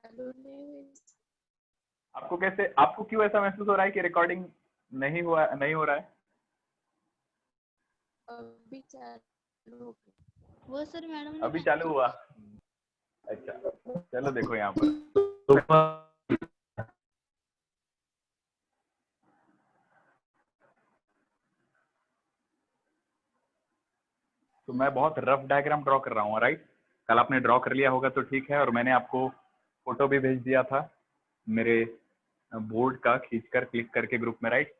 चालू नहीं हुई। आपको कैसे, आपको क्यों ऐसा महसूस हो रहा है कि रिकॉर्डिंग नहीं हो रहा है? अभी चालू हो गई। वो सर मैडम ने अभी चालू हुआ? अच्छा चलो देखो यहाँ पर तो मैं बहुत रफ डायग्राम ड्रॉ कर रहा हूँ, राइट? कल आपने ड्रॉ कर लिया होगा तो ठीक है, और मैंने आपको फोटो भी भेज दिया था मेरे बोर्ड का, खींचकर क्लिक करके ग्रुप में, राइट?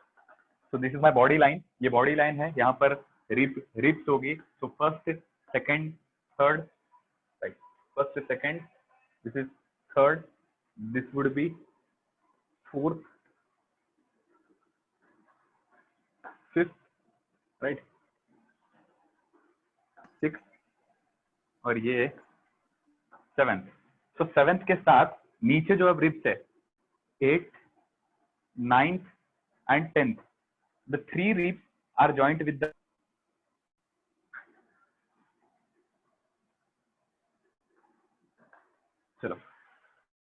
तो this is my body line, ये बॉडी लाइन है, यहाँ पर रिप्स होगी। तो first second third, right? First second, this is third, this would be fourth, fifth, right? Six, और ये सेवेंथ। तो सेवेंथ के साथ नीचे जो अब रिप्स है, 8th, 9th and 10th, the 3 ribs are joined with the चलो,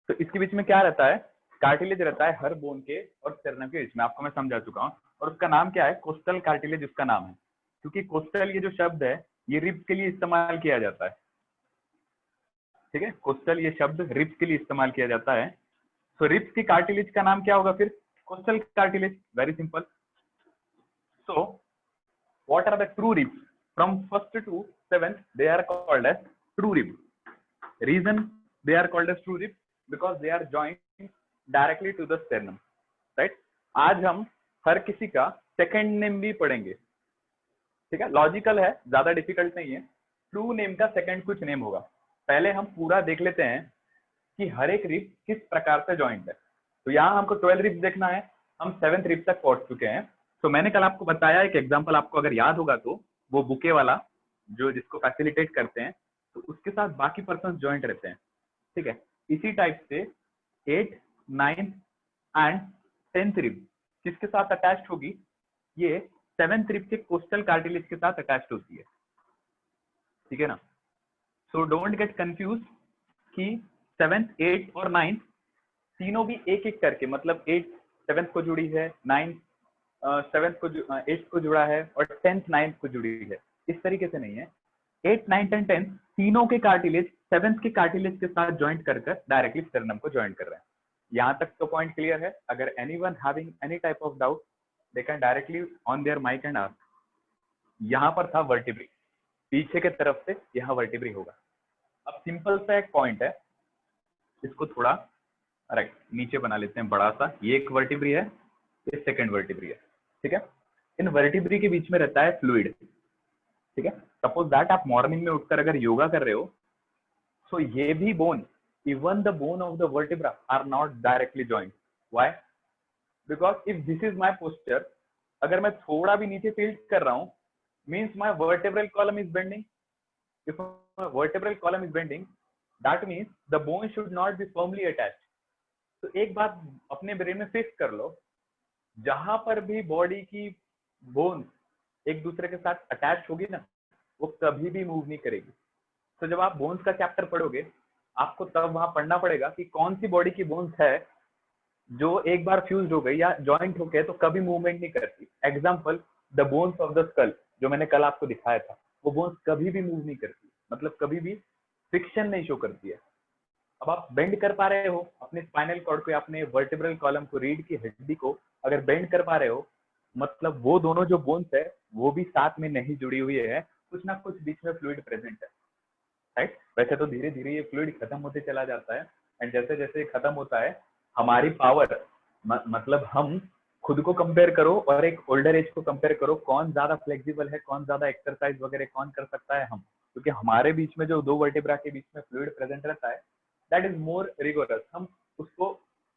तो इसके बीच में क्या रहता है? कार्टिलेज रहता है हर बोन के और स्टेरनम के बीच में, आपको मैं समझा चुका हूँ। और उसका नाम क्या है? कोस्टल कार्टिलेज उसका नाम है, क्योंकि कोस्टल ये जो शब्द है ये रिब्स के लिए इस्तेमाल किया जाता है, ठीक है? कोस्टल ये शब्द रिब्स के लिए इस्तेमाल किया जाता है। तो रिब्स की कार्टिलेज का नाम क्या होगा फिर? Costal cartilage, very simple. So what are the true ribs? From 1st to 7th they are called as true rib. Reason they are called as true rib because they are joined directly to the sternum, right? आज हम हर किसी का second name भी पढ़ेंगे, ठीक है? Logical है, ज्यादा डिफिकल्ट नहीं है। ट्रू नेम का सेकंड कुछ नेम होगा। पहले हम पूरा देख लेते हैं कि हर एक रिब किस प्रकार से जॉइंट है। तो यहाँ हमको 12 रिब्स देखना है, हम 7th रिब तक पहुंच चुके हैं। तो मैंने कल आपको बताया एक एग्जांपल, आपको अगर याद होगा तो, वो बुके वाला जो जिसको फैसिलिटेट करते हैं, तो उसके साथ बाकी पर्सन जॉइंट रहते हैं, ठीक है? इसी टाइप से 8th, 9th and 10th rib किसके साथ अटैच्ड होगी? ये 7th रिब के कोस्टल कार्टिलेज के साथ अटैच्ड होती है, ठीक है ना? सो डोंट गेट कंफ्यूज कि 7th, 8th और 9th तीनों भी एक एक करके, मतलब 8th 7th को जुड़ी है, 9th 7th को 8th को जुड़ा है, और 10th 9th को जुड़ी है। इस तरीके से नहीं है। 8th, 9th एंड 10th तीनों के कार्टिलेज 7th के कार्टिलेज के साथ ज्वाइंट कर डायरेक्टली स्टेरनम को ज्वाइंट कर रहे हैं। यहाँ तक तो पॉइंट क्लियर है। अगर anyone having any type of doubt they can directly on their mic and ask. यहाँ पर था वर्टिब्री, पीछे के तरफ से यहाँ वर्टिब्री होगा। अब सिंपल सा एक पॉइंट है, इसको थोड़ा राइट नीचे बना लेते हैं बड़ा सा। ये एक वर्टिब्री है, ये सेकंड वर्टिब्री है, ठीक है? इन वर्टिब्री के बीच में रहता है फ्लूइड, ठीक है? सपोज दैट आप मॉर्निंग में उठकर अगर योगा कर रहे हो, सो ये भी bone, even the bone of the vertebra are not directly joint. Why? Because if this is my posture, अगर मैं थोड़ा भी नीचे टिल्ट कर रहा हूं, means my vertebral column is bending. If my vertebral column is bending, that means the bone should not be firmly attached. तो एक बात अपने ब्रेन में फिक्स कर लो, जहां पर भी बॉडी की बोन एक दूसरे के साथ अटैच होगी ना, वो कभी भी मूव नहीं करेगी। तो जब आप बोन्स का चैप्टर पढ़ोगे, आपको तब वहां पढ़ना पड़ेगा कि कौन सी बॉडी की बोन्स है जो एक बार फ्यूज हो गई या ज्वाइंट हो गए तो कभी मूवमेंट नहीं करती। Example, the bones of the skull जो मैंने कल आपको दिखाया था, वो बोन्स कभी भी मूव नहीं करती, मतलब कभी भी फ्रिक्शन नहीं शो करती है। अब आप बेंड कर पा रहे हो अपने स्पाइनल कॉर्ड को या अपने वर्टिब्रल कॉलम को, रीढ़ की हड्डी को अगर बेंड कर पा रहे हो, मतलब वो दोनों जो बोन्स है वो भी साथ में नहीं जुड़ी हुई है, कुछ ना कुछ बीच में फ्लूइड प्रेजेंट है, राइट? वैसे तो धीरे धीरे ये फ्लूइड खत्म होते चला जाता है, एंड जैसे जैसे खत्म होता है हमारी पावर, मतलब हम खुद को कंपेयर करो और एक ओल्डर एज को कंपेयर करो, कौन ज्यादा फ्लेक्सिबल है, कौन ज्यादा एक्सरसाइज वगैरह कौन कर सकता है हम, क्योंकि हमारे बीच में जो दो वर्टिब्रा के बीच में फ्लूइड प्रेजेंट रहता है, दैट इज मोर रिगोरस, हम उसको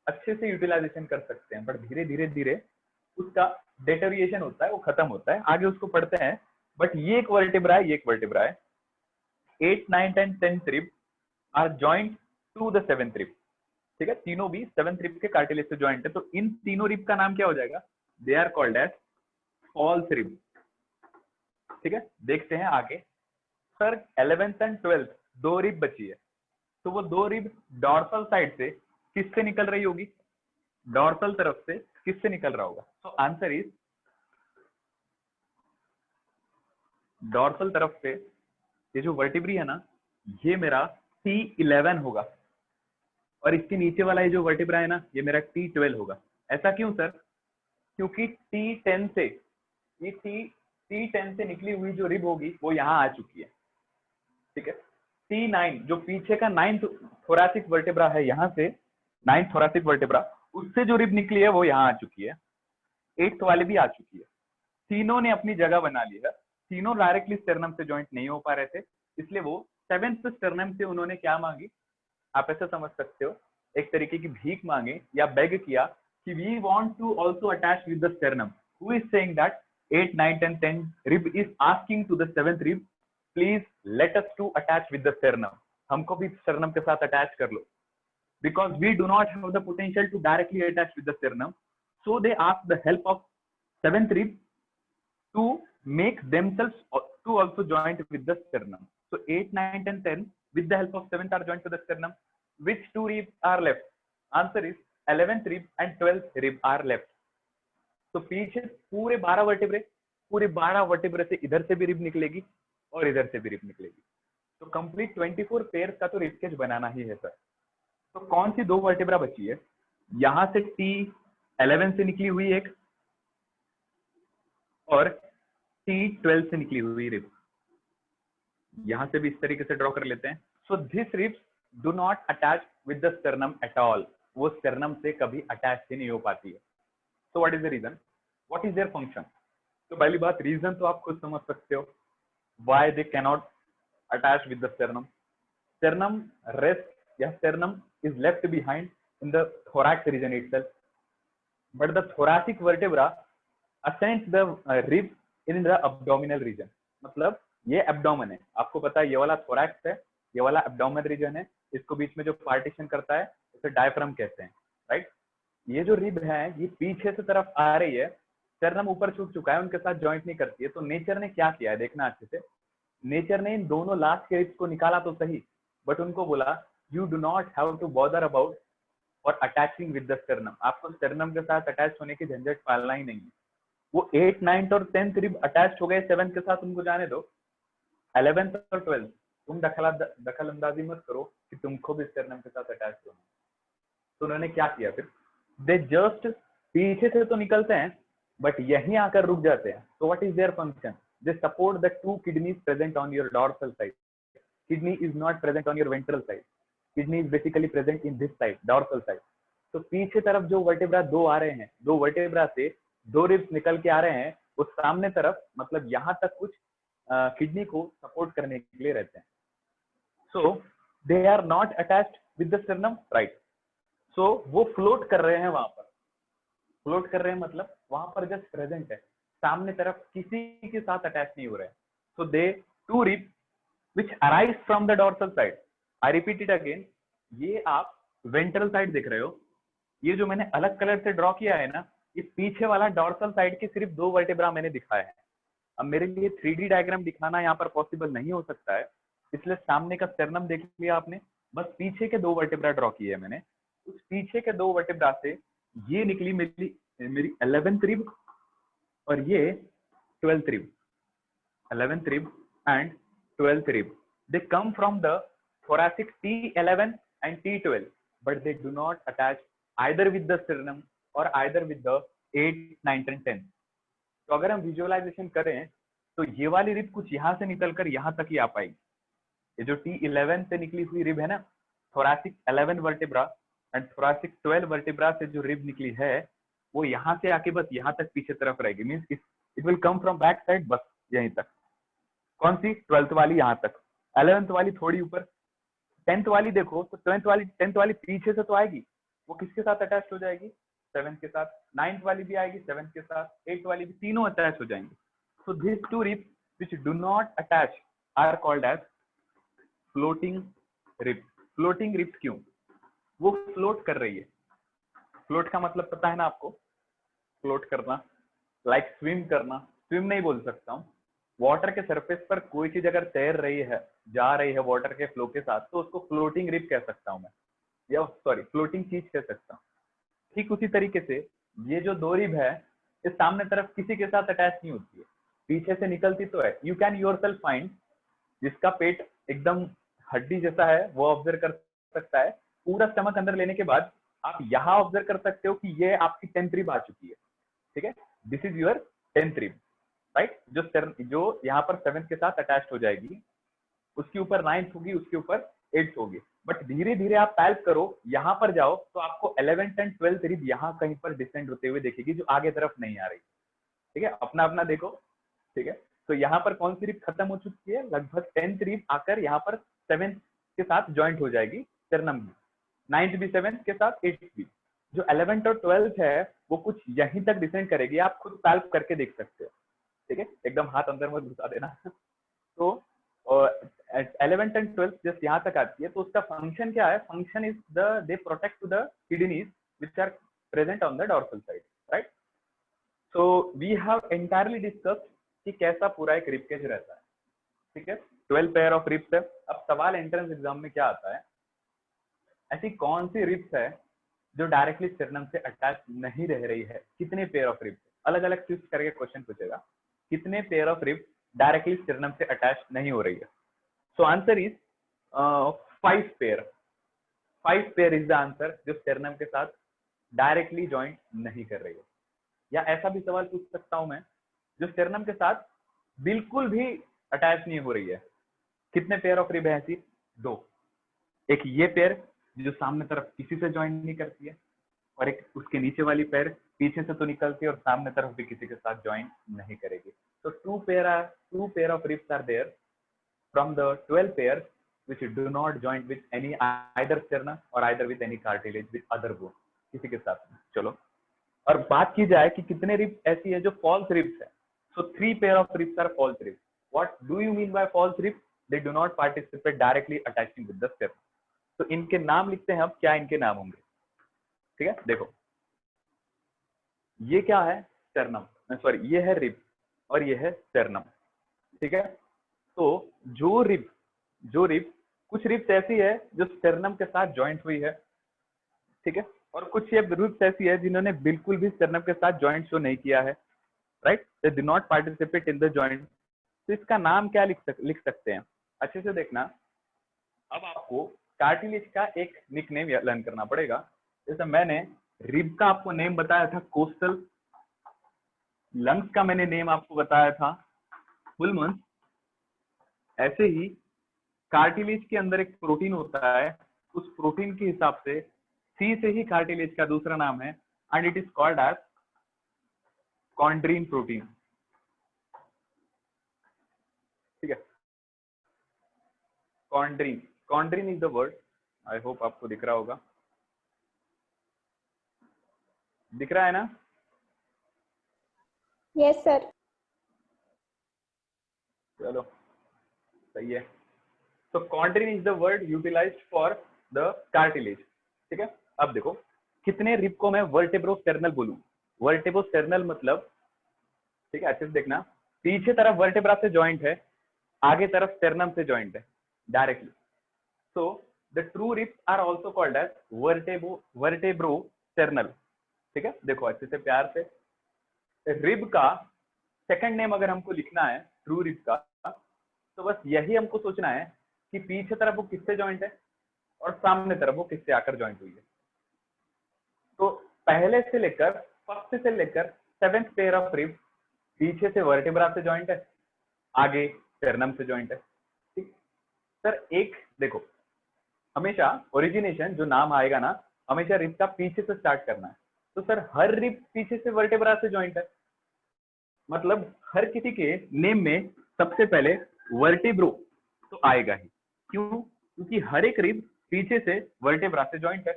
अच्छे से यूटिलाइजेशन कर सकते हैं। बट धीरे धीरे धीरे उसका डेटेरिएशन होता है, वो खत्म होता है, आगे उसको पढ़ते हैं। बट ये एक वर्टिब्रा है, ये एक वर्टिब्रा है। 8th, 9th and 10th rib are joint to the 7th rib, ठीक है? तीनों भी 7th रिब के कार्टिलेज से जॉइंट है। तो इन तीनों रिब का नाम क्या हो जाएगा? They are called as false rib, ठीक है? देखते हैं आगे। सर 11th एंड 12th दो रिब बची है, तो वो दो रिब डॉर्सल साइड से किससे निकल रही होगी, डॉर्सल तरफ से किससे निकल रहा होगा। सो आंसर इज डॉर्सल तरफ से ये जो वर्टिब्री है ना, ये मेरा T11 होगा, और इसके नीचे वाला ये जो वर्टिब्रा है ना, ये मेरा T12 होगा। ऐसा क्यों सर? क्योंकि T10 से ये T10 से निकली हुई जो रिब होगी वो यहाँ आ चुकी है, ठीक है। T9 जो पीछे का 9th थोरैसिक वर्टिब्रा है, यहाँ से 9th थोरैसिक वर्टिब्रा, उससे जो रिब निकली है वो यहाँ आ चुकी है, 8th वाली भी आ चुकी है। तीनों ने अपनी जगह बना ली है, तीनों डायरेक्टली स्टर्नम से ज्वाइंट नहीं हो पा रहे थे, इसलिए वो 7th स्टर्नम से उन्होंने क्या मांगी, आप ऐसा समझ सकते हो, एक तरीके की भीख मांगे या बेग किया कि we want to also attach with the sternum. Who is saying that 8, 9 and 10 rib is asking to the 7th rib, please let us to attach with the sternum, हमको भी sternum के साथ अटैच कर लो, because we do not have the potential to directly attach with the sternum, so they ask the help of 7th rib to make themselves to also joint with the sternum. So 8, 9 and 10 with the help of 7th are joined to the sternum. Which two ribs are left? Answer is 11th rib and 12th rib are left. तो पीछे पूरे 12 vertebrae, पूरे 12 vertebrae से इधर से भी rib निकलेगी और इधर से भी रिब निकलेगी, तो कंप्लीट 24 पेयर का तो रिब केज बनाना ही है सर। तो कौन सी दो वर्टिब्रा बची है, यहां से T11 से निकली हुई एक और T12 से निकली हुई रिब, यहां से भी इस तरीके से ड्रॉ कर लेते हैं। So this ribs do not attach with the sternum at all, वो स्टर्नम से कभी अटैच ही नहीं हो पाती है। So what is the reason? What is their function? तो पहली बात रीजन तो आप खुद समझ सकते हो, why they cannot attach with the sternum. Sternum rests या sternum is left behind in the thorax region itself, but the thoracic vertebra ascends the rib in the abdominal region. मतलब ये abdomen है, आपको पता है ये वाला thorax है, ये वाला abdomen region है, इसको बीच में जो पार्टीशन करता है उसे डायफ्राम कहते हैं, राइट। ये जो रिब है ये पीछे से तरफ आ रही है, स्टर्नम ऊपर छूट चुका है, उनके साथ जॉइंट नहीं करती है। तो नेचर ने क्या किया है, देखना अच्छे से, नेचर ने इन दोनों लास्ट के रिब्स को निकाला तो सही, बट उनको बोला you do not have to bother about और अटैचिंग विद द स्टर्नम, आपको स्टर्नम के साथ अटैच होने की झंझट पालना ही नहीं है। वो 8, 9 और 10th रिब अटैच हो गए 7 के साथ, उनको जाने दो। 11th और 12th तुम दखल अंदाजी मत करो कि तुमको भी स्टर्नम के साथ अटैच होना। तो उन्होंने क्या किया फिर, दे जस्ट पीछे से तो निकलते हैं बट यहीं आकर रुक जाते हैं। तो what is their function, they support the two kidneys present on your dorsal side, kidney is not present on your ventral side, kidney is basically present in this side, dorsal side. तो पीछे तरफ जो vertebra दो आ रहे हैं, दो vertebra से दो रिब्स निकल के आ रहे हैं, उस सामने तरफ मतलब यहाँ तक कुछ किडनी को सपोर्ट करने के लिए रहते हैं। So they are not attached with the sternum, right. So वो फ्लोट कर रहे हैं, वहां पर फ्लोट कर रहे हैं मतलब वहां पर जस्ट प्रेजेंट है, सामने तरफ किसी के साथ अटैच नहीं हो रहे हैं। So they two rib which arise from the dorsal side, I repeat it again, ये आप वेंट्रल साइड देख रहे हो, ये जो मैंने अलग कलर से ड्रॉ किया है ना, ये पीछे वाला डॉर्सल साइड के सिर्फ दो वर्टेब्रा मैंने दिखाया है। अब मेरे लिए 3D डायग्राम दिखाना यहाँ पर पॉसिबल नहीं हो सकता है, इसलिए सामने का स्टर्नम देख लिया आपने, बस पीछे के दो वर्टेब्रा ड्रॉ किए हैं मैंने। उस पीछे के दो वर्टेब्रा से ये निकली मेरी 11th रिब और ये 12th rib, 11th rib end 12th rib, they come from the thoracic T11 and T12, but they do not attach either with the sternum or either with the 8, 9 and 10. तो अगर हम visualisation करें तो ये वाली rib कुछ यहाँ से निकलकर यहाँ तक ही आ पाएगी। ये जो T11 से निकली हुई रिब है ना, thoracic 11 vertebra and thoracic 12 vertebra से जो रिब निकली है वो यहाँ से आके बस यहाँ तक पीछे तरफ रहेगी, means it will come from back side, बस यहीं तक। कौन सी, 12th वाली यहाँ तक, 11th वाली थोड़ी ऊपर, 10th वाली देखो तो 10th वाली पीछे से तो आएगी, वो किसके साथ अटैच हो जाएगी, 7th के साथ, 9th वाली भी आएगी 7th के साथ, 8th वाली भी, तीनों अटैच हो जाएंगे। So this two ribs which do not attach are called as floating ribs. Floating ribs क्यों, वो फ्लोट कर रही है। फ्लोट का मतलब पता है ना आपको, फ्लोट करना, लाइक स्विम करना, स्विम नहीं बोल सकता हूँ, वाटर के सरफेस पर कोई चीज अगर तैर रही है, जा रही है वाटर के फ्लो के साथ, तो उसको फ्लोटिंग रिब कह सकता हूं मैं, या सॉरी फ्लोटिंग चीज कह सकता हूँ। ठीक उसी तरीके से ये जो दो रिब है, इस सामने तरफ किसी के साथ अटैच नहीं होती है, पीछे से निकलती तो है। यू कैन योरसेल्फ फाइंड, जिसका पेट एकदम हड्डी जैसा है वो ऑब्जर्व कर सकता है। पूरा स्टमक अंदर लेने के बाद आप यहाँ ऑब्जर्व कर सकते हो कि ये आपकी 10th रिब आ चुकी है। ठीक है, this is your 10th rib, right, जो यहाँ पर 7th के साथ अटैच हो जाएगी, उसके ऊपर 9th होगी, उसके ऊपर 8th होगी। बट धीरे धीरे आप पैल्प करो, यहाँ पर जाओ तो आपको 11th एंड 12th रिब यहाँ कहीं पर डिसेंड होते हुए देखेगी, जो आगे तरफ नहीं आ रही। ठीक है, अपना अपना देखो। ठीक है, तो यहाँ पर कौन सी रिब खत्म हो चुकी है, लगभग 10th रिब आकर यहाँ पर 7th के साथ ज्वाइंट हो जाएगी स्टर्नम में, 9th भी 7th के साथ, 8th भी। जो 11th और 12th है वो कुछ यहीं तक डिसेंड करेगी, आप खुद पैल्प करके देख सकते हो। ठीक है, एकदम हाथ अंदर मत घुसा देना। तो 11th एंड 12th जस्ट यहाँ तक आती है, तो उसका फंक्शन क्या है, function is they protect to the kidneys which are present on the dorsal side, right. So we have entirely discussed कि कैसा पूरा एक रिब केज रहता है। ठीक है, 12 पेयर ऑफ रिब्स है। अब सवाल एंट्रेंस एग्जाम में क्या आता है, ऐसी कौन सी रिब्स है जो डायरेक्टली स्टर्नम से अटैच नहीं रह रही है, कितने पेयर ऑफ रिब्स, अलग अलग ट्विस्ट करके क्वेश्चन पूछेगा, कितने pair of ribs directly sternum से अटैच नहीं हो रही है। So answer is 5 pair. 5 pair is the answer जो स्टर्नम के साथ डायरेक्टली ज्वाइंट नहीं कर रही है। या ऐसा भी सवाल पूछ सकता हूं मैं, जो स्टर्नम के साथ बिल्कुल भी अटैच नहीं हो रही है, कितने पेयर ऑफ रिब है ऐसी, 2। एक ये पेयर जो सामने तरफ किसी से ज्वाइंट नहीं करती है, और एक उसके नीचे वाली पेयर पीछे से तो निकलती है और सामने तरफ भी किसी के साथ ज्वाइंट नहीं करेगी। तो 2 pair of ribs are there from the 12 pairs which do not join with any either sternum or either with any cartilage with other bone, किसी के साथ नहीं। चलो, और बात की जाए कि कितने रिब्स ऐसी है जो फॉल्स रिब्स है, so 3 pair of ribs are false ribs. What do you mean by false ribs? They do not participate directly attaching with the sternum. तो इनके नाम लिखते हैं, अब क्या इनके नाम होंगे। ठीक है, देखो ये क्या है, स्टर्नम, सॉरी ये है रिब और ये है स्टर्नम। ठीक है, तो जो रिब कुछ रिब्स ऐसी है जो स्टर्नम के साथ ज्वाइंट हुई है। ठीक है, और कुछ ये रिब्स ऐसी है जिन्होंने बिल्कुल भी स्टर्नम के साथ ज्वाइंट शो नहीं किया है, right, they do not participate in the joint. तो इसका नाम क्या लिख सकते हैं, अच्छे से देखना। अब आपको कार्टिलेज का एक निकनेम लर्न करना पड़ेगा। जैसे मैंने रिब का आपको नेम बताया था कोस्टल, लंग्स का मैंने नेम आपको बताया था पुल्मन्स, ऐसे ही कार्टिलेज के अंदर एक प्रोटीन होता है, उस प्रोटीन के हिसाब से सी से ही कार्टिलेज का दूसरा नाम है, and it is called as chondrin protein. ठीक है, chondrin is the word. I hope आपको दिख रहा होगा, दिख रहा है ना? Yes sir. चलो सही है। तो chondrin is the word utilized for the cartilage. ठीक है, अब देखो कितने रिब को मैं वर्टेब्रोस्टेर्नल बोलूं। वर्टेब्रोस्टेर्नल मतलब, ठीक है अच्छे से देखना, पीछे तरफ वर्टेब्रा से ज्वाइंट है, आगे तरफ स्टेर्नम से ज्वाइंट है directly. So the true ribs are also called as vertebrosternal. ठीक है, देखो अच्छे से प्यार से, रिब का सेकंड नेम अगर हमको लिखना है ट्रू रिब का, तो बस यही हमको सोचना है कि पीछे तरफ वो किससे ज्वाइंट है और सामने तरफ वो किससे आकर ज्वाइंट हुई है। तो पहले से लेकर फर्स्ट से लेकर 7th पेयर ऑफ रिब पीछे से वर्टेब्रा से ज्वाइंट है, आगे स्टेर्नम से ज्वाइंट है। ठीक सर, एक देखो हमेशा ओरिजिनेशन जो नाम आएगा ना, हमेशा रिब का पीछे से स्टार्ट करना है। तो सर हर रिब पीछे से वर्टेब्रा से ज्वाइंट है, मतलब हर किसी के नेम में सबसे पहले वर्टेब्रो तो आएगा ही। क्यों? क्योंकि हर एक रिब पीछे से वर्टेब्रा से ज्वाइंट है,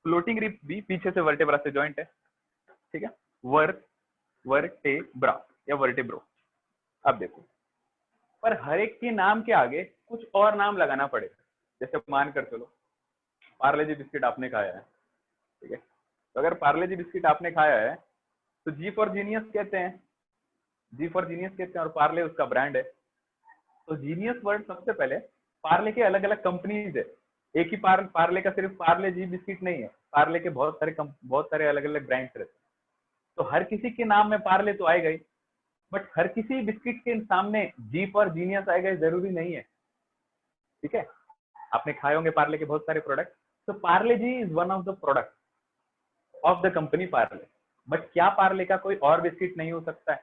फ्लोटिंग रिब भी पीछे से वर्टेब्रा से ज्वाइंट है। ठीक है, वर्टेब्रा या वर्टेब्रो। अब देखो, पर हर एक के नाम के आगे कुछ और नाम लगाना पड़ेगा। जैसे मानकर चलो पार्ले-जी बिस्किट आपने खाया है, ठीक है, तो अगर पार्ले-जी बिस्किट आपने खाया है तो जी फॉर जीनियस कहते हैं, जी फॉर जीनियस कहते हैं और पार्ले उसका ब्रांड है। तो जीनियस वर्ड सबसे पहले, पार्ले के अलग अलग कंपनीज है, एक ही पार्ले का सिर्फ पार्ले जी बिस्किट नहीं है, पार्ले के बहुत सारे अलग अलग ब्रांड्स रहते हैं। तो हर किसी के नाम में पार्ले तो आएगा ही, बट हर किसी बिस्किट के सामने जी फॉर जीनियस आएगा ये जरूरी नहीं है। ठीक है, आपने खाए होंगे पार्ले के बहुत सारे प्रोडक्ट। तो Parle G is one of the product of the company Parle. But क्या पार्ले का कोई और बिस्किट नहीं हो सकता है?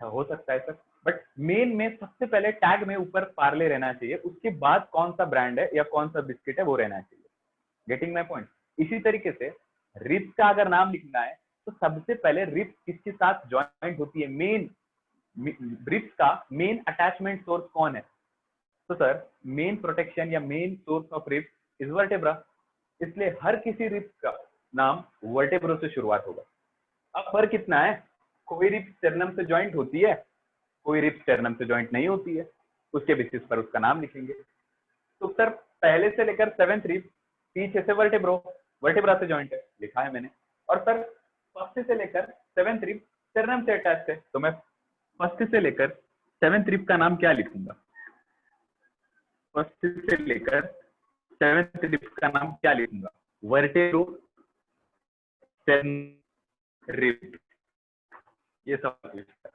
हो सकता है सर, बट मेन में सबसे पहले टैग में ऊपर पार्ले रहना चाहिए, उसके बाद कौन सा ब्रांड है या कौन सा बिस्किट है वो रहना चाहिए। Getting my point? इसी तरीके से रिप्स का अगर नाम लिखना है तो सबसे पहले रिप्स किसके साथ ज्वाइंट होती है, मेन रिप्स का मेन अटैचमेंट सोर्स कौन है? तो सर मेन प्रोटेक्शन या main source of ribs is vertebra, इसलिए हर किसी रिप्स का नाम वर्टेब्रो से शुरुआत होगा। अब फर्क कितना है, कोई रिप्स स्टेरनम से ज्वाइंट होती है, कोई रिप्स स्टेरनम से ज्वाइंट नहीं होती है, उसके बेसिस पर उसका नाम लिखेंगे। तो सर पहले से लेकर 7th रिप्स पीछे से वर्टेब्रा से ज्वाइंट है, लिखा है मैंने। और सर फर्स्ट से लेकर 7th रिप्स स्टेरनम से अटैच्ड है, तो मैं फर्स्ट से लेकर 7th रिप्स का नाम क्या लिखूंगा? फर्स्ट से लेकर 7th रिप्स का नाम क्या लिखूंगा? वर्टेब्रो रिप्स, ये सब लिखता है।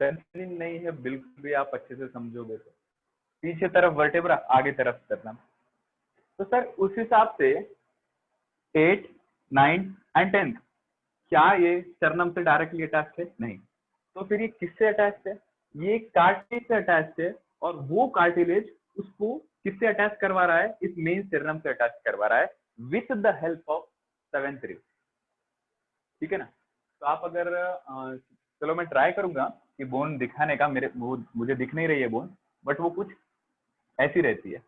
कंफ्यूजिंग नहीं है बिल्कुल भी, आप अच्छे से समझोगे तो। पीछे तरफ वर्टेब्रा, आगे तरफ स्टेरनम। तो सर उस हिसाब से 8, 9 एंड 10 क्या ये स्टेरनम से डायरेक्टली अटैच्ड है? नहीं। तो फिर ये किससे अटैच्ड है? ये कार्टिलेज से अटैच्ड है, और वो कार्टिलेज उसको किससे अटैच करवा रहा है? इस मेन स्टेरनम से अटैच करवा रहा है with the help of 7th rib. ठीक है ना? तो आप अगर चलो मैं ट्राई करूंगा कि बोन दिखाने का, मुझे दिख नहीं रही है बोन, बट वो कुछ ऐसी रहती है।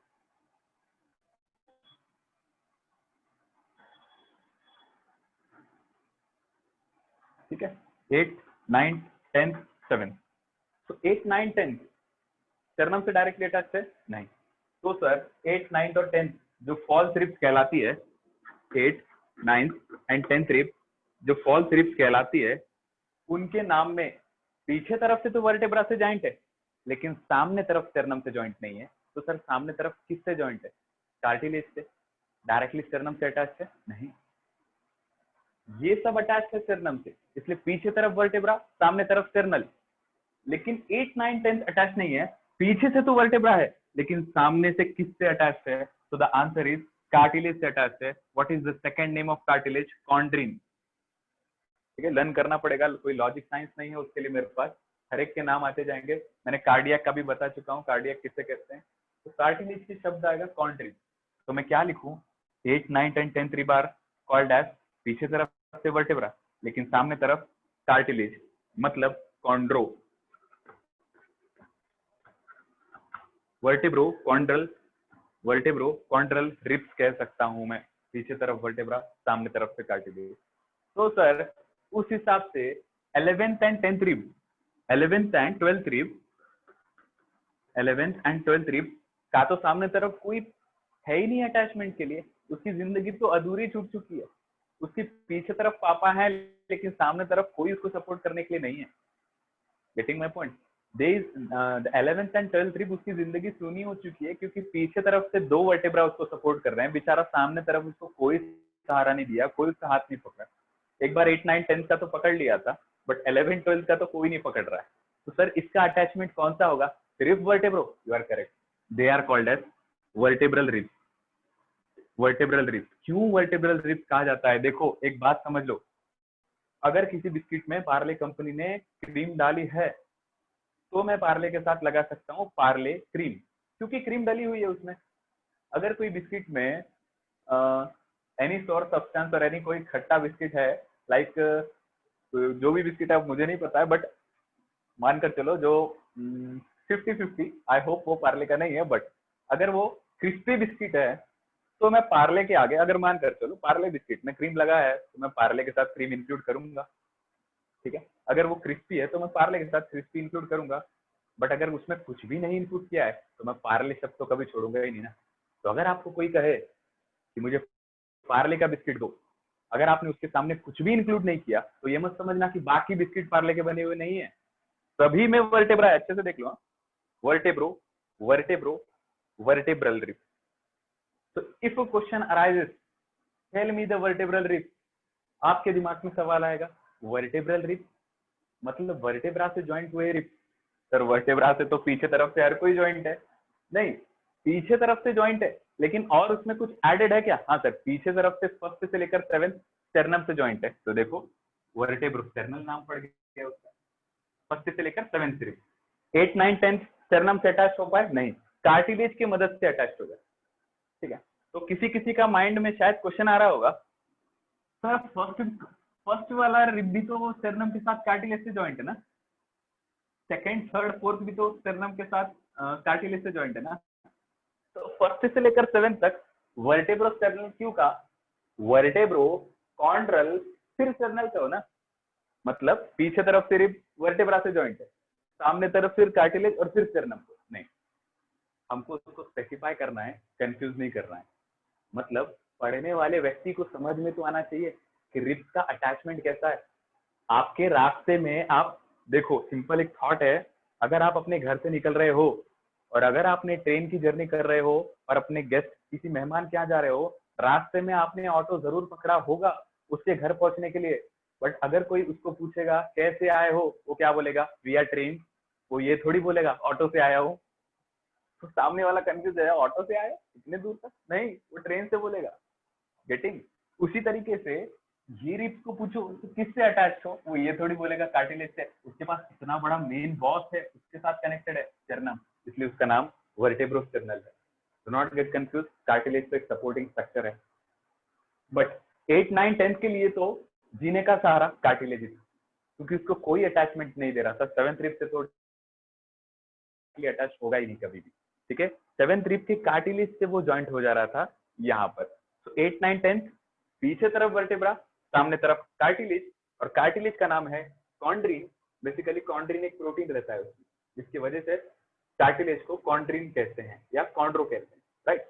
ठीक है, 8, 9, 10, 7। तो 8, 9, 10 स्टेरनम से डायरेक्टली अटैच है? नहीं। तो सर 8, 9 और 10 जो फॉल्स रिब्स कहलाती है, 8, 9 एंड 10th रिब जो फॉल्स रिब्स कहलाती है, उनके नाम में पीछे तरफ से तो वर्टेब्रा से जॉइंट है, लेकिन सामने तरफ स्टेरनम से जॉइंट नहीं है। तो सर सामने तरफ किससे जॉइंट है? कार्टिलेज से। डायरेक्टली स्टेरनम से अटैच है? नहीं। ये सब अटैच है स्टेरनम से, इसलिए पीछे तरफ वर्टेब्रा, सामने तरफ स्टेरनल। लेकिन 8, 9, 10 अटैच नहीं है, पीछे से तो वर्टेब्रा है, लेकिन सामने से किससे अटैच है? तो द आंसर इज कार्टिलेज से अटैच है। What is the second name of cartilage? Chondrin. ठीक है, लर्न करना पड़ेगा, कोई लॉजिक साइंस नहीं है उसके लिए मेरे पास, हर एक के नाम आते जाएंगे। मैंने कार्डियक का भी बता चुका हूँ, कार्डियक किससे कहते हैं। तो कार्टिलेज की शब्द आएगा कॉन्ड्रिन। तो मैं क्या लिखूं? 8, 9, 10, 10 3 बार कॉल्ड एज, पीछे तरफ से वर्टेब्रा लेकिन सामने तरफ कार्टिलेज, मतलब कॉन्ड्रो। वर्टेब्रो कॉन्ड्रल रिब्स कह सकता हूं मैं, पीछे तरफ वर्टेब्रा, सामने तरफ से कार्टिलेज। तो सर उस हिसाब से 11th and 10th rib, 11th and 12th rib, 11th and 12th rib का तो सामने तरफ कोई है ही नहीं अटैचमेंट के लिए, उसकी जिंदगी तो अधूरी छूट चुकी है। उसकी पीछे तरफ पापा है, लेकिन सामने तरफ कोई उसको सपोर्ट करने के लिए नहीं है। Getting my point? The 11th and 12th rib उसकी जिंदगी सुनी हो चुकी है, क्योंकि पीछे तरफ से 2 वर्टेब्रा उसको सपोर्ट कर रहे हैं, बेचारा सामने तरफ उसको कोई सहारा नहीं दिया, कोई उसका हाथ नहीं पकड़ा। एक बार 8, 9, 10 का तो पकड़ लिया था, बट 11, 12 का तो कोई नहीं पकड़ रहा है। तो सर इसका अटैचमेंट कौन सा होगा? Rib vertebro, you are correct, they are called as vertebral rib. Vertebral rib क्यों वर्टेब्रल रिब कहा जाता है? देखो एक बात समझ लो, अगर किसी बिस्किट में पार्ले कंपनी ने क्रीम डाली है, तो मैं पार्ले के साथ लगा सकता हूँ पार्ले क्रीम, क्योंकि क्रीम डली हुई है उसमें। अगर कोई बिस्किट में एनी सोर सब्सटेंस और एनी कोई खट्टा बिस्किट है, लाइक जो भी बिस्किट है मुझे नहीं पता है, बट मानकर चलो जो 50-50, आई होप वो पार्ले का नहीं है, बट अगर वो क्रिस्पी बिस्किट है तो मैं पार्ले के आगे, अगर मानकर चलो पार्ले बिस्किट में क्रीम लगा है, तो मैं पार्ले के साथ क्रीम इंक्लूड करूंगा। ठीक है, अगर वो क्रिस्पी है तो मैं पार्ले के साथ क्रिस्पी इंक्लूड करूंगा, बट अगर उसमें कुछ भी नहीं इंक्लूड किया है तो मैं पार्ले शब्द तो कभी छोड़ूंगा ही नहीं ना। तो अगर आपको कोई कहे कि मुझे पार्ले का बिस्किट दो, अगर आपने उसके सामने कुछ भी इंक्लूड नहीं किया, तो ये मत समझना कि बाकी बिस्किट पार्ले के बने हुए नहीं है। सभी में वर्टेब्रा है, अच्छे से देख लो, वर्टेब्रो, वर्टेब्रो, वर्टेब्रल रिब। तो if question arises, tell me the vertebral rib, आपके दिमाग में सवाल आएगा वर्टेब्रल रिब मतलब वर्टेब्रा से ज्वाइंट हुए रिब। सर वर्टेब्रा से तो पीछे तरफ से हर कोई ज्वाइंट है। नहीं, पीछे तरफ से ज्वाइंट है, लेकिन और उसमें कुछ एडेड है क्या? हाँ सर, पीछे तरफ से फर्स्ट से लेकर 7th स्टर्नम से ज्वाइंट है। तो देखो वर्टेब्रो स्टर्नल नाम पड़ गया उसका, फर्स्ट से लेकर 7th रिब। 8, 9, 10 स्टर्नम से अटैच हो पाए? नहीं, कार्टिलेज की मदद से अटैच हो जाए। ठीक है, तो किसी किसी का माइंड में शायद क्वेश्चन आ रहा होगा, सर फर्स्ट वाला रिब भी तो स्टर्नम के साथ कार्टिलेज से ज्वाइंट है ना, सेकंड, थर्ड, फोर्थ भी तो स्टर्नम के साथ कार्टिलेज से ज्वाइंट है ना, तो फर्स्ट से लेकर 7th तक वर्टेब्रो स्टर्नल क्यों का? वर्टेब्रो, कॉन्ड्रल, फिर स्टर्नल से हो ना, मतलब पीछे तरफ से रिब वर्टेब्रा से ज्वाइंट है, सामने तरफ फिर कार्टिलेज और फिर स्टर्नम को। नहीं, हमको उसको स्पेसिफाई करना है, कंफ्यूज नहीं करना है। मतलब पढ़ने वाले व्यक्ति को समझ में तो आना चाहिए कि रिब्स का अटैचमेंट कैसा है। आपके रास्ते में आप देखो, सिंपल एक थॉट है, अगर आप अपने घर से निकल रहे हो और अगर आपने ट्रेन की जर्नी कर रहे हो और अपने गेस्ट किसी मेहमान के यहाँ जा रहे हो, रास्ते में आपने ऑटो जरूर पकड़ा होगा उसके घर पहुंचने के लिए। बट अगर कोई उसको पूछेगा कैसे आए हो, वो क्या बोलेगा? We are train. वो ये थोड़ी बोलेगा ऑटो से आया हूँ। तो सामने वाला कंफ्यूज है, ऑटो से आया इतने दूर तक? नहीं, वो ट्रेन से बोलेगा। गेटिंग? उसी तरीके से ये रिब्स को पूछो तो किससे अटैच हो, वो ये थोड़ी बोलेगा कार्टिलेज से। उसके पास इतना बड़ा मेन बॉस है, उसके साथ कनेक्टेड है स्टर्नम, इसलिए उसका नाम वर्टेब्रो स्टर्नल है। Do not get confuse, cartilage तो एक सपोर्टिंग स्ट्रक्चर है। बट 8, 9, 10 के लिए तो जीने का सहारा कार्टिलेज, क्योंकि उसको कोई अटैचमेंट नहीं दे रहा था। 7th रिब से तो अटैच होगा ही नहीं कभी भी। ठीक है, 7th रिब के कार्टिलेज से वो ज्वाइंट हो जा रहा था यहाँ पर। तो 8, 9, 10 पीछे तरफ वर्टेब्रा, सामने तरफ कार्टिलेज, और कार्टिलेज का नाम है कॉन्ड्रीन। बेसिकली कॉन्ड्रीन एक प्रोटीन रहता है उसकी, जिसकी वजह से कार्टिलेज को कॉन्ड्रीन कहते हैं या कॉन्ड्रो कहते हैं, राइट।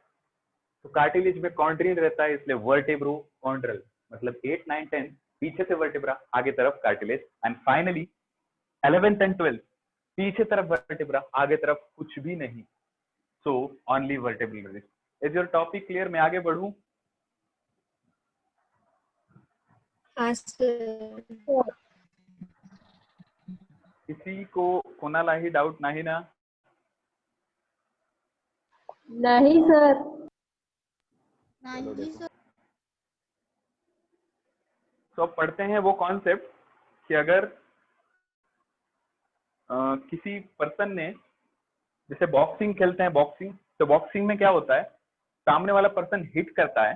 तो कार्टिलेज में कॉन्ड्रीन रहता है, इसलिए वर्टेब्रो कॉन्ड्रल। मतलब 8, 9, 10 पीछे से वर्टेब्रा, आगे तरफ cartilage, and finally 11th and 12th पीछे तरफ वर्टेब्रा, आगे तरफ कुछ भी नहीं। So only vertebral rib. Is your topic clear? मैं आगे बढ़ूं? हाँ सर। किसी को कोणाला ही डाउट नाही ना? नहीं सर। चलो देखो, तो अब पढ़ते हैं वो कॉन्सेप्ट कि अगर किसी पर्सन ने, जैसे बॉक्सिंग खेलते हैं, बॉक्सिंग, तो बॉक्सिंग में क्या होता है, सामने वाला पर्सन हिट करता है,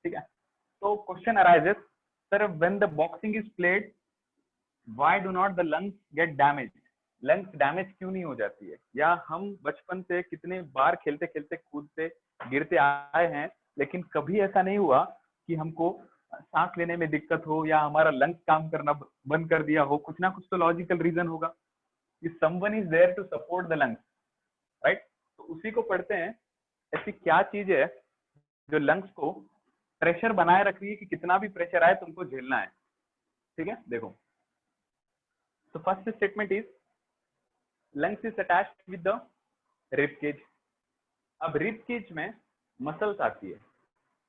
ठीक है, तो question arises, sir when the boxing is played why do not the lungs gate damage? Lungs damage क्यों नहीं हो जाती है? या हम बचपन से कितने बार खेलते खेलते कूदते गिरते आए हैं, लेकिन कभी ऐसा नहीं हुआ कि हमको सांस लेने में दिक्कत हो या हमारा लंग्स काम करना बंद कर दिया हो। कुछ ना कुछ तो लॉजिकल रीजन होगा कि someone is there to support the lungs, right. तो उसी को पढ़ते हैं, ऐसी क्या चीज है जो लंग्स को प्रेशर बनाए रख रही है कि कितना भी प्रेशर आए तुमको झेलना है। ठीक है, देखो, तो first statement is lungs is attached with the rib cage। अब रिब केज में मसल्स आती है,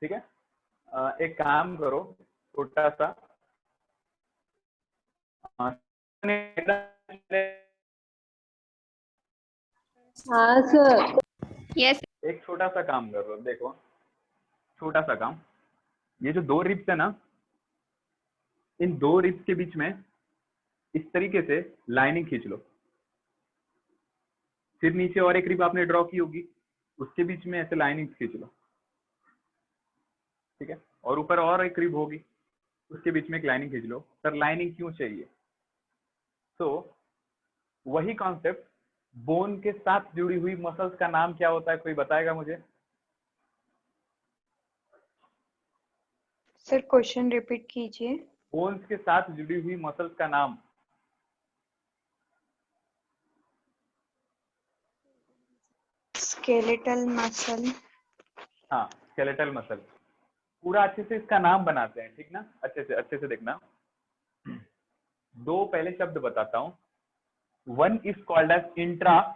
ठीक है। एक काम करो, छोटा सा हाँ सर। यस। एक छोटा सा काम करो, देखो छोटा सा काम, ये जो 2 रिब्स है ना, इन 2 रिब्स के बीच में इस तरीके से लाइनिंग खींच लो। फिर नीचे और एक रिब आपने ड्रॉ की होगी, उसके बीच में ऐसे लाइनिंग खींच लो, ठीक है। और ऊपर और एक रिब होगी, उसके बीच में एक लाइनिंग खींच लो। सर लाइनिंग क्यों चाहिए? तो वही कॉन्सेप्ट, बोन के साथ जुड़ी हुई मसल्स का नाम क्या होता है, कोई बताएगा मुझे? सर क्वेश्चन रिपीट कीजिए। बोन्स के साथ जुड़ी हुई मसल्स का नाम? Skeletal muscle. हाँ, स्केलेटल मसल। पूरा अच्छे से इसका नाम बनाते हैं, ठीक ना, अच्छे से देखना। 2 पहले शब्द बताता हूँ, one is called as intra,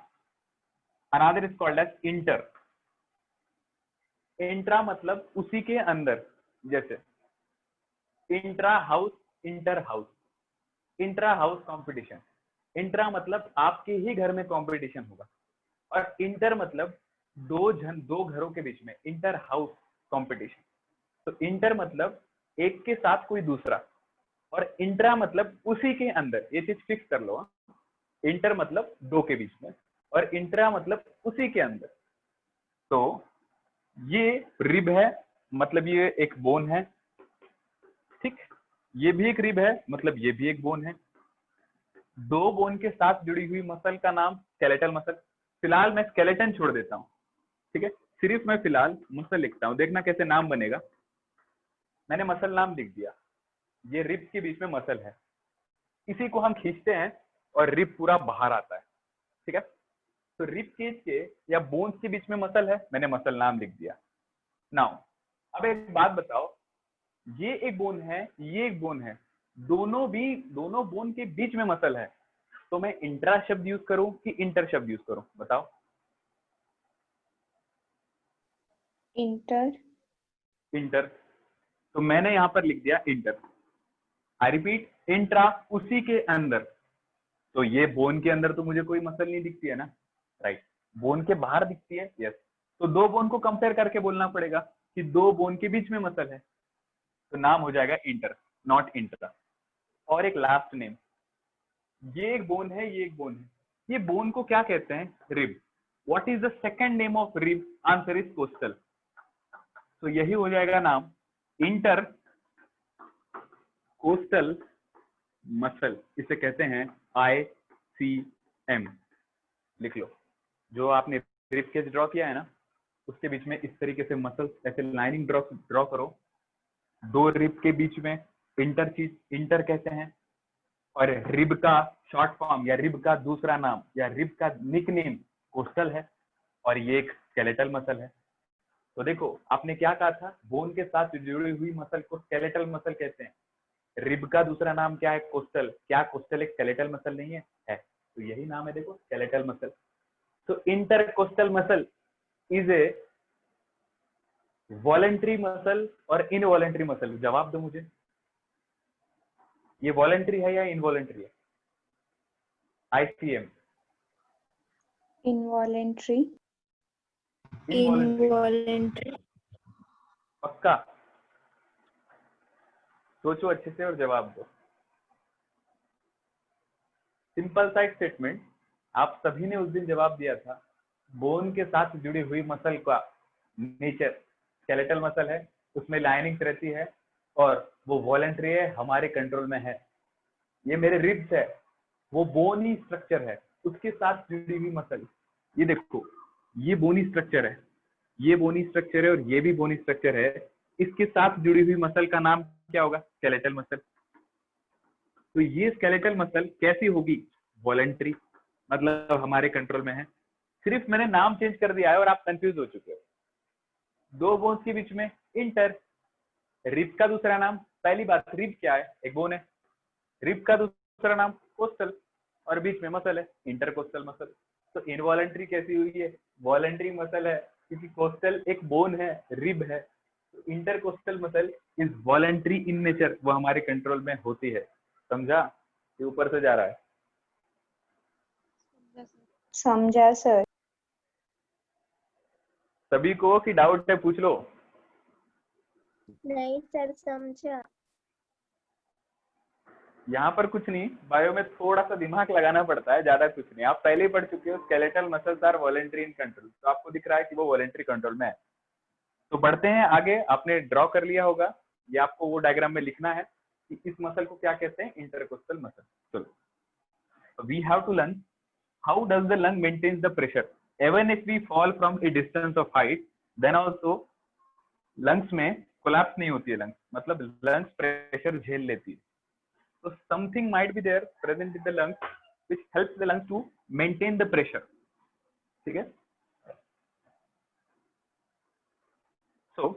another is called as inter. Intra मतलब उसी के अंदर, जैसे intra house, inter house, intra house competition. Intra मतलब आपके ही घर में कंपटीशन होगा, और इंटर मतलब दो घरों के बीच में, इंटर हाउस कंपटीशन। तो इंटर मतलब एक के साथ कोई दूसरा, और इंट्रा मतलब उसी के अंदर। ये चीज फिक्स कर लो, इंटर मतलब दो के बीच में, और इंट्रा मतलब उसी के अंदर। तो ये रिब है, मतलब ये एक बोन है, ठीक। ये भी एक रिब है, मतलब ये भी एक बोन है। दो बोन के साथ जुड़ी हुई मसल का नाम स्केलेटल मसल। फिलहाल मैं स्केलेटन छोड़ देता हूँ, ठीक है, सिर्फ मैं फिलहाल मसल लिखता हूँ, देखना कैसे नाम बनेगा। मैंने मसल नाम लिख दिया, ये रिब के बीच में मसल है, इसी को हम खींचते हैं और रिब पूरा बाहर आता है, ठीक है। तो रिब केज के या बोन्स के बीच में मसल है, मैंने मसल नाम लिख दिया। नाउ अब एक बात बताओ, ये एक बोन है, ये एक बोन है, दोनों बोन के बीच में मसल है, तो मैं इंट्रा शब्द यूज करूं कि इंटर शब्द यूज करूं, बताओ। इंटर। इंटर, तो मैंने यहां पर लिख दिया इंटर। आई रिपीट, इंट्रा उसी के अंदर। तो ये बोन के अंदर तो मुझे कोई मसल नहीं दिखती है ना, राइट। बोन के बाहर दिखती है, यस। तो दो बोन को कंपेयर करके बोलना पड़ेगा कि दो बोन के बीच में मसल है, तो नाम हो जाएगा इंटर, नॉट इंट्रा। और एक लास्ट नेम, ये एक बोन है, ये एक बोन है, ये बोन को क्या कहते हैं, rib. What is the second name of rib, answer is coastal. तो यही हो जाएगा नाम, इंटर कोस्टल मसल, इसे कहते हैं ICM। लिख लो, जो आपने रिब केज ड्रॉ किया है ना, उसके बीच में इस तरीके से मसल ऐसे लाइनिंग ड्रॉ करो, दो रिब के बीच में इंटर कहते हैं, और रिब का शॉर्ट फॉर्म या रिब का दूसरा नाम या रिब का निकनेम कोस्टल है, और ये एक स्केलेटल मसल है। तो देखो आपने क्या कहा था, बोन के साथ जुड़ी हुई मसल को स्केलेटल मसल कहते हैं। रिब का दूसरा नाम क्या है, कोस्टल। क्या कोस्टल एक स्केलेटल मसल नहीं है? तो यही नाम है, देखो, स्केलेटल मसल। तो intercostal muscle is a voluntary muscle और इनवॉलेंट्री मसल। जवाब दो मुझे, ये वॉलेंट्री है या इनवॉलेंट्री है? ICM involuntary. इनवॉलेंट्री। पक्का? सोचो अच्छे से और जवाब दो। सिंपल सा एक स्टेटमेंट, आप सभी ने उस दिन जवाब दिया था, बोन के साथ जुड़ी हुई मसल का नेचर स्केलेटल मसल है, उसमें लाइनिंग्स रहती है, और वो वॉलेंट्री है, हमारे कंट्रोल में है। ये मेरे रिब्स है, वो बोनी स्ट्रक्चर है, उसके साथ जुड़ी हुई मसल। ये देखो, ये बोनी स्ट्रक्चर है, ये बोनी स्ट्रक्चर है, और ये भी बोनी स्ट्रक्चर है, इसके साथ जुड़ी हुई मसल का नाम क्या होगा, स्केलेटल मसल। तो ये स्केलेटल मसल कैसी होगी, वॉलेंट्री, मतलब हमारे कंट्रोल में है। सिर्फ मैंने नाम चेंज कर दिया है और आप कंफ्यूज हो चुके हो। दो बोन्स के बीच में इंटर, रिब का दूसरा नाम, पहली बात रिब क्या है, एक बोन है, रिब का दूसरा नाम कोस्टल, और बीच में मसल है, इंटरकोस्टल मसल। तो इनवॉलेंट्री कैसी हुई है, वॉलेंट्री मसल है, क्योंकि कोस्टल एक बोन है, रिब है। तो intercostal muscle is voluntary in nature, वो हमारे कंट्रोल में होती है। समझा? ये ऊपर से जा रहा है। समझा सर। सभी को कि डाउट है, पूछ लो। नहीं सर, समझा। यहाँ पर कुछ नहीं, बायो में थोड़ा सा दिमाग लगाना पड़ता है, ज्यादा कुछ नहीं। आप पहले ही पढ़ चुके हो, skeletal muscles are voluntary in control, तो आपको दिख रहा है कि वो वॉलेंट्री कंट्रोल में है। तो बढ़ते हैं आगे, आपने ड्रॉ कर लिया होगा, ये आपको वो डायग्राम में लिखना है कि इस मसल को क्या कहते हैं, इंटरकोस्टल मसल। चलो, we have to learn how does the lung maintains the pressure even if we fall from a distance of height, then also lungs में कोलैप्स नहीं होती है, लंग्स मतलब लंग्स प्रेशर झेल लेती है। So something might be there present in the lungs which helps the lungs to maintain the pressure. ठीक है? So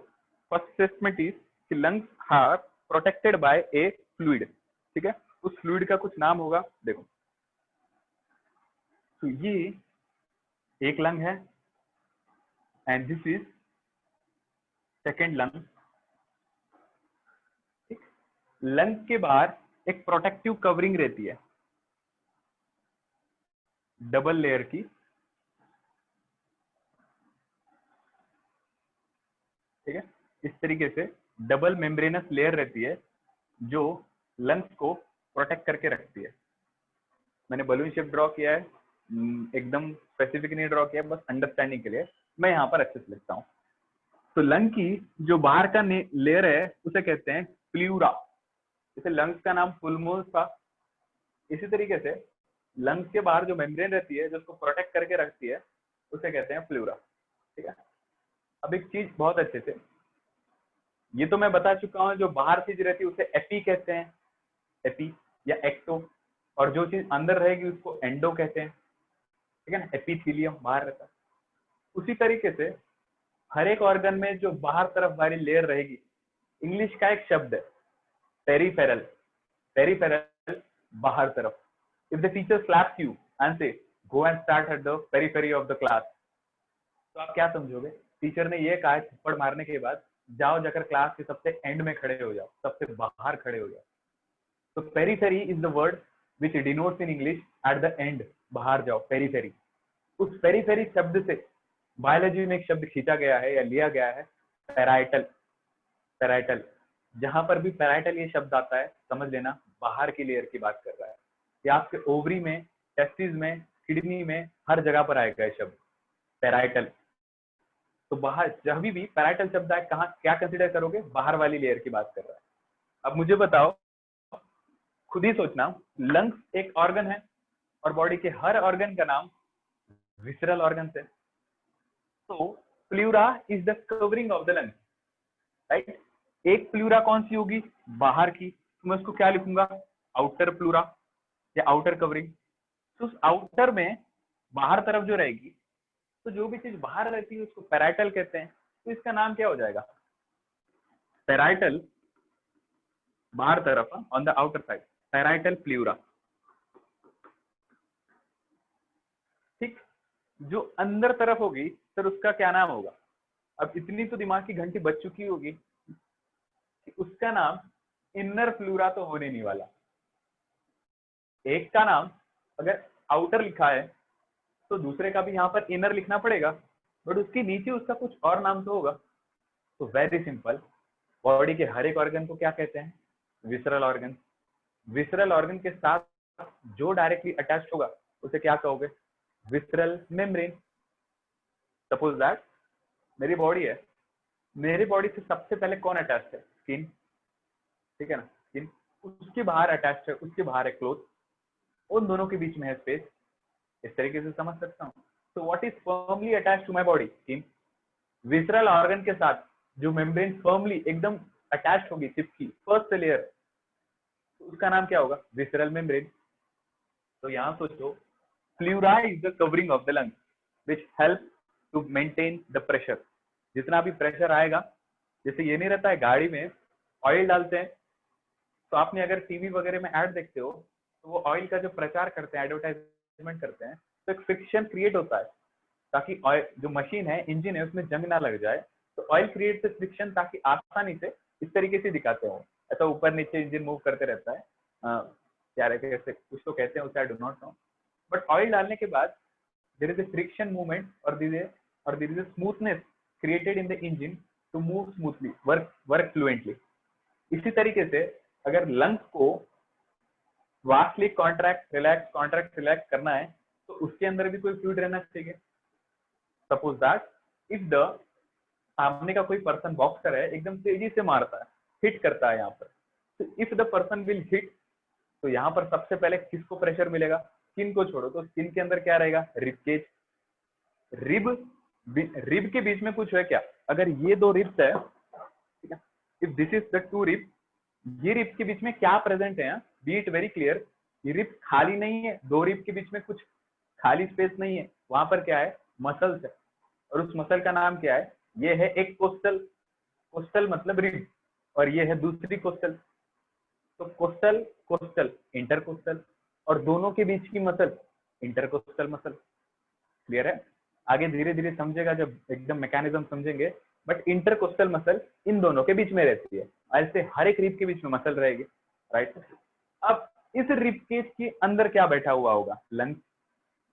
first statement is कि lungs are protected by a fluid. ठीक है? उस fluid का कुछ नाम होगा, देखो, तो ये एक लंग है and this is second lung. Lung के बाहर एक प्रोटेक्टिव कवरिंग रहती है डबल लेयर की, ठीक है। इस तरीके से डबल मेम्ब्रेनस लेयर रहती है जो लंग्स को प्रोटेक्ट करके रखती है। मैंने बलून शेप ड्रॉ किया है, एकदम स्पेसिफिक नहीं ड्रॉ किया, बस अंडरस्टैंडिंग के लिए मैं यहाँ पर अच्छे से लिखता हूँ। तो लंग की जो बाहर का लेयर है उसे कहते हैं प्ल्यूरा। जैसे लंग्स का नाम पुल्मोन्स था, इसी तरीके से लंग्स के बाहर जो मेम्ब्रेन रहती है जो उसको प्रोटेक्ट करके रखती है उसे कहते हैं प्ल्यूरा, ठीक है। अब एक चीज बहुत अच्छे से, ये तो मैं बता चुका हूँ, जो बाहर चीज रहती है उसे एपी कहते हैं, एपी या एक्टो, और जो चीज अंदर रहेगी उसको एंडो कहते हैं, ठीक है ना। एपीथीलियम बाहर रहता है। उसी तरीके से हर एक ऑर्गन में जो बाहर तरफ वाली लेयर रहेगी, इंग्लिश का एक शब्द है पेरिफेरल, पेरिफेरल बाहर तरफ। If the teacher slaps you and say go and start at the periphery of the class, तो आप क्या समझोगे? टीचर ने ये कहा है थप्पड़ मारने के बाद जाओ जाकर क्लास के सबसे एंड में खड़े हो जाओ, सबसे बाहर खड़े हो जाओ। तो periphery is the word which denotes in English at the end, बाहर जाओ, पेरिफेरी। उस पेरिफेरी शब्द से बायोलॉजी में एक शब्द खींचा गया है या लिया गया है पैराइटल। पैराइटल, जहां पर भी पैराइटल ये शब्द आता है समझ लेना बाहर की लेयर की बात कर रहा है। या आपके ओवरी में, टेस्टिस में, किडनी में, हर जगह पर आएगा ये शब्द पैराइटल। तो बाहर जब भी पैराइटल शब्द आए कहाँ क्या कंसिडर करोगे? बाहर वाली लेयर की बात कर रहा है। अब मुझे बताओ, खुद ही सोचना, लंग्स एक ऑर्गन है और बॉडी के हर ऑर्गन का नाम विसरल ऑर्गन है। तो pleura is the covering of the lungs, right. एक प्ल्यूरा कौन सी होगी? बाहर की। तो मैं उसको क्या लिखूंगा? आउटर प्ल्यूरा या आउटर कवरिंग। तो उस आउटर में बाहर तरफ जो रहेगी, तो जो भी चीज बाहर रहती है उसको पैराइटल कहते हैं। तो इसका नाम क्या हो जाएगा? पैराइटल, बाहर तरफ, on the outer side, parietal pleura, ठीक। जो अंदर तरफ होगी सर उसका क्या नाम होगा? अब इतनी तो दिमाग की घंटी बज चुकी होगी कि उसका नाम इनर प्ल्यूरा तो होने नहीं वाला। एक का नाम अगर आउटर लिखा है तो दूसरे का भी यहाँ पर इनर लिखना पड़ेगा, बट उसके नीचे उसका कुछ और नाम तो होगा। तो वेरी सिंपल, बॉडी के हर एक ऑर्गन को क्या कहते हैं? Visceral organ. विसरल ऑर्गन के साथ जो डायरेक्टली अटैच होगा उसे क्या कहोगे? Visceral membrane. सपोज दैट मेरी बॉडी है, मेरी बॉडी से सबसे पहले कौन अटैच है? स्किन, ठीक है ना, स्किन। उसके बाहर अटैच है, उसके बाहर है क्लोथ, उन दोनों के बीच में है स्पेस। इस तरीके से समझ सकता हूँ। तो what is firmly attach to my body? Skin. Visceral organ के साथ जो मेम्ब्रेन फर्मली एकदम अटैच होगी, चिपकी, फर्स्ट लेयर, उसका नाम क्या होगा? Visceral membrane. तो यहाँ सोचो, pleura is the covering of the lung which help to maintain the pressure. जितना भी प्रेशर आएगा, जैसे ये नहीं रहता है गाड़ी में ऑयल डालते हैं, तो आपने अगर टीवी वगैरह में ऐड देखते हो तो वो ऑयल का जो प्रचार करते हैं, एडवर्टाइजमेंट करते हैं, तो एक फ्रिक्शन क्रिएट होता है ताकि ऑयल, जो मशीन है, इंजन है, उसमें जंग ना लग जाए। तो ऑयल क्रिएट से फ्रिक्शन ताकि आसानी से इस तरीके से दिखाते हो, ऐसा ऊपर नीचे इंजन मूव करते रहता है। क्या रहते हैं, कुछ तो कहते हैं उसे, I do not know. But oil डालने के बाद there is a friction movement और there is a smoothness created in the engine to move smoothly, work fluently. इसी तरीके से अगर लंग्स को वास्टली कॉन्ट्रैक्ट रिलैक्स करना है तो उसके अंदर भी कोई फ्लूइड रहना चाहिए। सपोज दैट इफ द सामने का कोई पर्सन बॉक्सर है, एकदम तेजी से मारता है, हिट करता है यहाँ पर, तो if the person will hit, तो यहाँ पर सबसे पहले किसको प्रेशर मिलेगा? स्किन को छोड़ो, तो स्किन के अंदर क्या रहेगा? Rib cage. रिब के बीच में कुछ है क्या? अगर ये दो रिब्स है, ठीक है, if this is the two rib, ये रिब्स के बीच में क्या प्रेजेंट है? बी इट वेरी क्लियर, ये रिब्स खाली नहीं है, दो रिब के बीच में कुछ खाली स्पेस नहीं है, वहां पर क्या है? मसल्स है, और उस मसल का नाम क्या है? ये है एक कोस्टल, कोस्टल मतलब रिब, और ये है दूसरी कोस्टल। तो कोस्टल, कोस्टल, इंटरकोस्टल, और दोनों के बीच की मसल इंटरकोस्टल मसल। क्लियर है? आगे धीरे धीरे समझेगा जब एकदम मैकेनिज्म समझेंगे, बट इंटरकोस्टल मसल इन दोनों के बीच में रहती है, ऐसे हर एक रिब के बीच में मसल रहेगी, राइट। अब इस रिब केज के अंदर क्या बैठा हुआ होगा? लंग्स।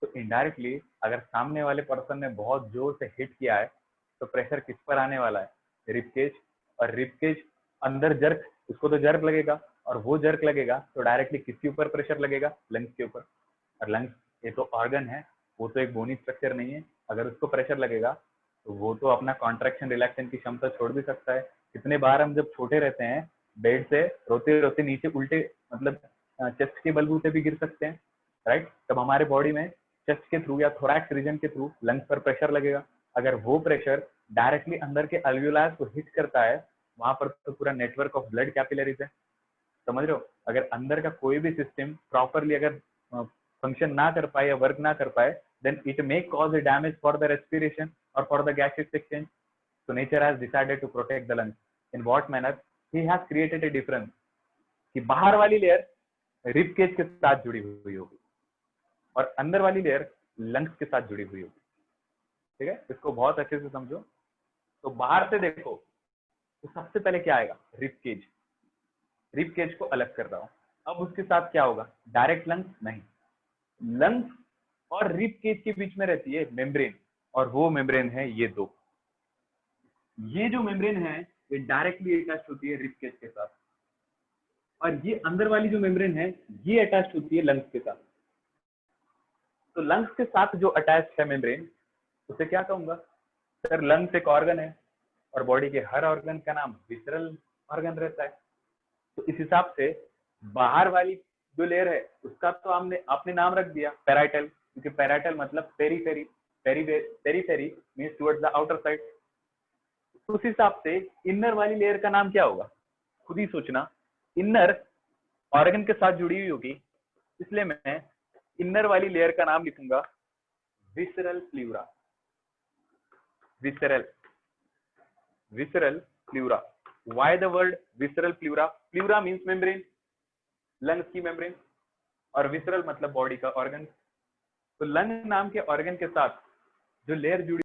तो इनडायरेक्टली अगर सामने वाले पर्सन ने बहुत जोर से हिट किया है तो प्रेशर किस पर आने वाला है? Rib cage. और रिब केज अंदर जर्क, उसको तो जर्क लगेगा, और वो जर्क लगेगा तो डायरेक्टली किसके ऊपर प्रेशर लगेगा? लंग्स के ऊपर। और लंग्स ये तो ऑर्गन है, वो तो एक बोनी स्ट्रक्चर नहीं है, अगर उसको प्रेशर लगेगा तो वो तो अपना कॉन्ट्रैक्शन रिलैक्शन की क्षमता छोड़ भी सकता है। कितने बार हम जब छोटे रहते हैं बेड से रोते रोते नीचे उल्टे, मतलब चेस्ट के बलबूते भी गिर सकते हैं, राइट। तब हमारे बॉडी में चेस्ट के थ्रू या थोरैक्स रीजन के थ्रू लंग्स पर प्रेशर लगेगा। अगर वो प्रेशर डायरेक्टली अंदर के अल्वियोलास को हिट करता है, वहां पर तो पूरा नेटवर्क ऑफ ब्लड कैपिलरीज है, समझ रहे हो। अगर अंदर का कोई भी सिस्टम प्रॉपरली अगर फंक्शन ना कर पाए या वर्क ना कर पाए, then it may cause a damage for the respiration or for the gaseous exchange. So nature has decided to protect the lungs. In what manner? He has created a difference कि बाहर वाली layer rib cage के साथ जुड़ी हुई होगी और अंदर वाली लेयर लंग्स के साथ जुड़ी हुई होगी, ठीक है। इसको बहुत अच्छे से समझो। तो बाहर से देखो तो सबसे पहले क्या आएगा? Rib cage. रिब केज को अलग कर रहा हूं, अब उसके साथ क्या होगा? डायरेक्ट लंग्स नहीं, लंग्स और रिब केज के बीच में रहती है मेम्ब्रेन, और वो मेम्ब्रेन है ये दो। ये जो मेम्ब्रेन है ये डायरेक्टली अटैच होती है रिब केज के साथ, और ये अंदर वाली जो मेम्ब्रेन है ये अटैच होती है लंग्स के साथ। तो लंग्स के साथ जो अटैच है मेम्ब्रेन, उसे क्या कहूंगा? सर लंग्स एक ऑर्गन है और बॉडी के हर ऑर्गन का नाम विसरल ऑर्गन रहता है। तो इस हिसाब से बाहर वाली जो लेयर है उसका तो आपने नाम रख दिया पैराइटल, क्योंकि पैराइटल मतलब periphery, periphery means towards the outer side. उस हिसाब से इनर वाली लेयर का नाम क्या होगा? खुद ही सोचना। इनर ऑर्गन के साथ जुड़ी हुई होगी, इसलिए मैं इनर वाली लेयर का नाम लिखूंगा visceral pleura. Visceral, visceral pleura. Why the word visceral pleura? Pleura means membrane, lungs की मेम्ब्रेन, और विसरल मतलब बॉडी का ऑर्गन। तो लंग नाम के ऑर्गन के साथ जो लेयर जुड़ी